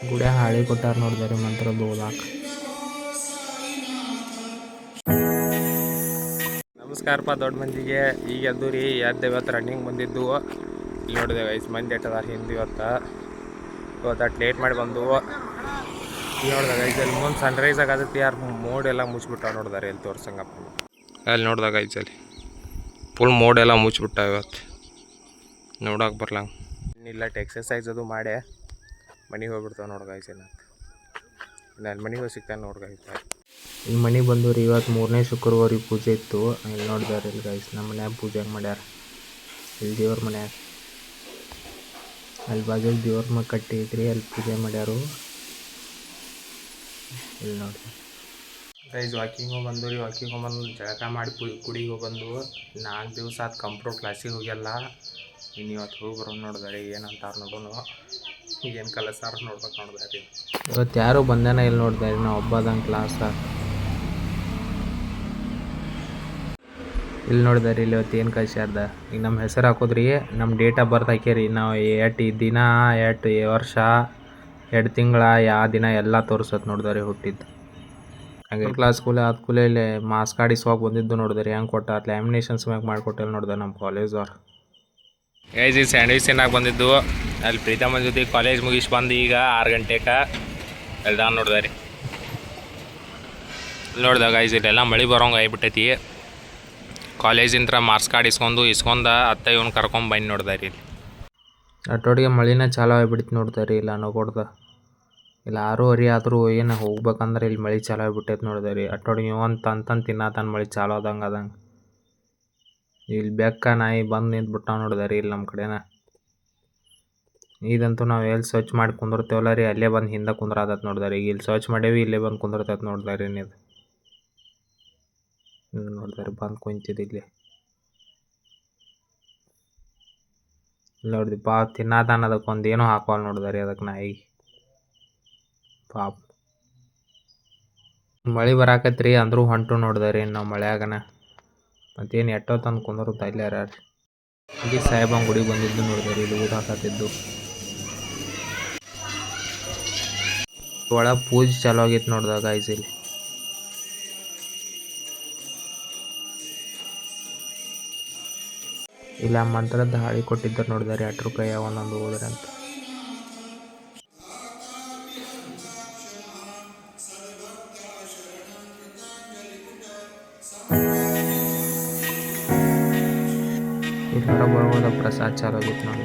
ಗುಡ್ಯಾಗ ಹಾಳಿ ಕೊಟ್ಟಾರ ನೋಡಿದಾರೆ ಮಂತ್ರದ್ದು ಓದಾಕ. ನಮಸ್ಕಾರಪ್ಪ ದೊಡ್ಡ ಮಂದಿಗೆ. ಈಗ ಎದ್ದು ರೀ ಎದ್ದು ಇವತ್ತು ರನ್ನಿಂಗ್ ಬಂದಿದ್ದು. ಇಲ್ಲಿ ನೋಡಿದೆ 5 ಮಂದಿ ಎಟ್ಟದಾರ ಹಿಂದೆ ಇವತ್ತು ಲೇಟ್ ಮಾಡಿ ಬಂದು. ಈಗ ನೋಡಿದಾಗ ಇಲ್ಲಿ ಮುಂದೆ ಸನ್ರೈಸ್ ಆಗತ್ತೆ, ಯಾರು ಮೋಡ್ ಎಲ್ಲ ಮುಚ್ಚಿಬಿಟ್ಟಾವ ನೋಡಿದಾರೆ. ಇಲ್ಲಿ ತೋರ್ಸಂಗಪ್ಪ ಅಲ್ಲಿ ನೋಡಿದಾಗ ಅಲ್ಲಿ ಫುಲ್ ಮೋಡ್ ಎಲ್ಲ ಮುಚ್ಚಿಬಿಟ್ಟಾವ. ಇವತ್ತು ನೋಡೋಕೆ ಬರ್ಲಂಗೆ ಇಲ್ಲ. ಎಕ್ಸಸೈಸ್ ಅದು ಮಾಡೇ ಮನೆಗೆ ಹೋಗ್ಬಿಡ್ತಾವೆ ನೋಡ್ಗ ಐಸೇನ. ನಾನು ಮನೆಗೆ ಹೋಗಿ ಸಿಗ್ತಾನೆ ನೋಡ್ಗ ಐತೆ. ಇಲ್ಲಿ ಮನೆಗೆ ಬಂದವ್ರಿ. ಇವತ್ತು 3ನೇ ಶುಕ್ರವಾರ ಪೂಜೆ ಇತ್ತು. ಇಲ್ಲಿ ನೋಡಿದಾರೆ ಇಲ್ಲಿ ಗೈಸ್ ನಮ್ಮ ಮನ್ಯಾಗ ಪೂಜೆ ಮಾಡ್ಯಾರ. ಇಲ್ಲಿ ದೇವ್ರ ಮನ್ಯಾಗ ಅಲ್ಲಿ ಬಾಜು ದೇವ್ರ ಮಗ ಕಟ್ಟಿ ಐತ್ರಿ, ಅಲ್ಲಿ ಪೂಜೆ ಮಾಡ್ಯಾರು. ಇಲ್ಲಿ ನೋಡಿ ಗೈಸ್ ವಾಕಿಂಗ್ ಹೋಗಿ ಬಂದು ರೀ. ವಾಕಿಂಗ್ ಹೋಗ್ಬಂದು ಜಳಕ ಮಾಡಿ ಗುಡಿಗೆ ಹೋಗಿ ಬಂದು 4 ದಿವಸ ಆದ ಕಂಪ್ಯೂಟರ್ ಕ್ಲಾಸಿಗೆ ಹೋಗ್ಯಲ್ಲ. ಇನ್ನು ಇವತ್ತು ಹೋಗಿ ಬರೋದು ನೋಡಿದಾರೆ. ಏನಂತಾರ ನೋಡೋನು, ಏನು ಕಲಸಾರ ನೋಡ್ಬೇಕು ನೋಡಿದಾರೆ. ಇವತ್ತು ಯಾರು ಬಂದೇನ ಇಲ್ಲಿ ನೋಡಿದಾರೆ. ನಾವು ಒಬ್ಬದಂಗೆ ಕ್ಲಾಸ ಇಲ್ಲಿ ನೋಡಿದಾರೆ. ಇಲ್ಲಿ ಇವತ್ತು ಏನು ಕಳ್ಸ್ಯಾರ್ದ ಈಗ ನಮ್ಮ ಹೆಸರು ಹಾಕೋದ್ರಿ, ನಮ್ಮ ಡೇಟ್ ಆಫ್ ಬರ್ತ್ ಹಾಕ್ಯಾರಿ. ನಾವು ಎಷ್ಟು ದಿನ, ಎಷ್ಟು ವರ್ಷ, 2 ತಿಂಗಳ, ಯಾವ ದಿನ ಎಲ್ಲ ತೋರಿಸತ್ ನೋಡಿದಾರೆ ಹುಟ್ಟಿದ್ದು. ಹಾಗೆ ಕ್ಲಾಸ್ ಆದ್ಕೂಲೆ ಇಲ್ಲಿ ಮಾಸ್ ಕಾರ್ಡ್ ಇಸ್ವಾಗ ಬಂದಿದ್ದು ನೋಡಿದಾರೆ. ಹೆಂಗೆ ಕೊಟ್ಟ ಲ್ಯಾಮಿನೇಷನ್ಸ್ ಮ್ಯಾಗ ಮಾಡಿಕೊಟ್ಟಲ್ಲಿ ನೋಡಿದಾರೆ ನಮ್ಮ ಕಾಲೇಜವ್ರು. ಗೈಸ್ ಈಗ ಸ್ಯಾಂಡ್ವಿಚ್ ತಿನ್ನಾಗಿ ಬಂದಿದ್ದು. ಅಲ್ಲಿ ಪ್ರೀತಮ್ಮನ ಜೊತೆ ಕಾಲೇಜ್ ಮುಗಿಸಿ ಬಂದು ಈಗ 6 ಗಂಟೆಗೆ ಎಲ್ಲ ನೋಡಿದಾರೆ. ಇಲ್ಲಿ ನೋಡಿದಾಗ ಗೈಸ್ ಇಲ್ಲೆಲ್ಲ ಮಳೆ ಬರೋಂಗೆ ಆಗಿಬಿಟ್ಟೈತಿ. ಕಾಲೇಜಿಂದ ಮಾರ್ಕ್ಸ್ ಕಾರ್ಡ್ ಇಸ್ಕೊಂಡು ಅತ್ತ ಇವ್ನು ಕರ್ಕೊಂಡು ಬಂದು ನೋಡಿದಾರೆ. ಇಲ್ಲಿ ಅಷ್ಟೊಟ್ಟಿಗೆ ಮಳಿನ ಚಾಲು ಆಗಿಬಿಡ್ತು ನೋಡ್ದಾರೆ. ಇಲ್ಲ ನಗೋಡ್ದ ಇಲ್ಲ 6:30 ಆದರೂ ಏನು ಹೋಗ್ಬೇಕಂದ್ರೆ ಇಲ್ಲಿ ಮಳೆ ಚಾಲು ಆಗಿಬಿಟ್ಟೈತೆ ನೋಡಿದಾರೆ. ಅಷ್ಟೊಟ್ಟಿಗೆ ಇವಂತ ಅಂತಂದು ತಿನ್ನತಾನ ಮಳೆ ಚಾಲು ಆದಂಗೆ. ಇಲ್ಲಿ ಬೆಕ್ಕ ನಾಯಿ ಬಂದು ನಿಂತ್ಬಿಟ್ಟಾವ ನೋಡಿದಾರೆ ಇಲ್ಲಿ ನಮ್ಮ ಕಡೆನ. ಇದಂತೂ ನಾವು ಎಲ್ಲಿ ಸರ್ಚ್ ಮಾಡಿ ಕುಂದಿರ್ತೇವಲ್ಲ ರೀ, ಅಲ್ಲೇ ಬಂದು ಹಿಂದೆ ಕುಂದ್ರಾದತ್ ನೋಡಿದಾರೆ. ಈಗ ಇಲ್ಲಿ ಸರ್ಚ್ ಮಾಡೇವಿ, ಇಲ್ಲೇ ಬಂದು ಕುಂದಿರ್ತೈತೆ ನೋಡಿದಾರೆ. ಇದು ನೋಡಿದಾರೆ ಬಂದು ಕುಂತಿದ್ದು ಇಲ್ಲಿ ನೋಡಿದ್ವಿ. ಪಾಪ ತಿನ್ನತಾನ, ಅದಕ್ಕೆ ಒಂದು ಏನೋ ಹಾಕೋಲ್ಲ ನೋಡಿದಾರೆ ಅದಕ್ಕೆ ನಾಯಿ ಪಾಪ. ಮಳೆ ಬರಾಕತ್ರಿ ಅಂದರೂ ಹೊಂಟು ನೋಡಿದಾರೆ ನಾವು ಮಳೆಯಾಗನ. ಮತ್ತೇನು ಎಷ್ಟೋ ತಂದು ಕುಂದಿರುತ್ತೆ ಅಲ್ಲಿ ಯಾರು. ಇಲ್ಲಿ ಸಾಹೇಬನ ಗುಡಿಗೆ ಬಂದಿದ್ದು ನೋಡಿದಾರೆ. ಇಲ್ಲಿ ಊಟ ಹಾಕತ್ತಿದ್ದು ಒಳಗೆ ಪೂಜೆ ಚಾಲು ಆಗಿತ್ತು ನೋಡಿದಾಗ ಗೈಸ್. ಇಲ್ಲಿ ಇಲ್ಲ ಮಂತ್ರದ ಹಾಳಿ ಕೊಟ್ಟಿದ್ದರು ನೋಡಿದಾರೆ. 8 ರೂಪಾಯಿ ಒಂದೊಂದು ಹೋದ್ರೆ ಅಂತ. ಇಲ್ಲಿ ಬರೋದ ಪ್ರಸಾದ ಚಾಲು ಆಗಿತ್ತು ನೋಡಿ.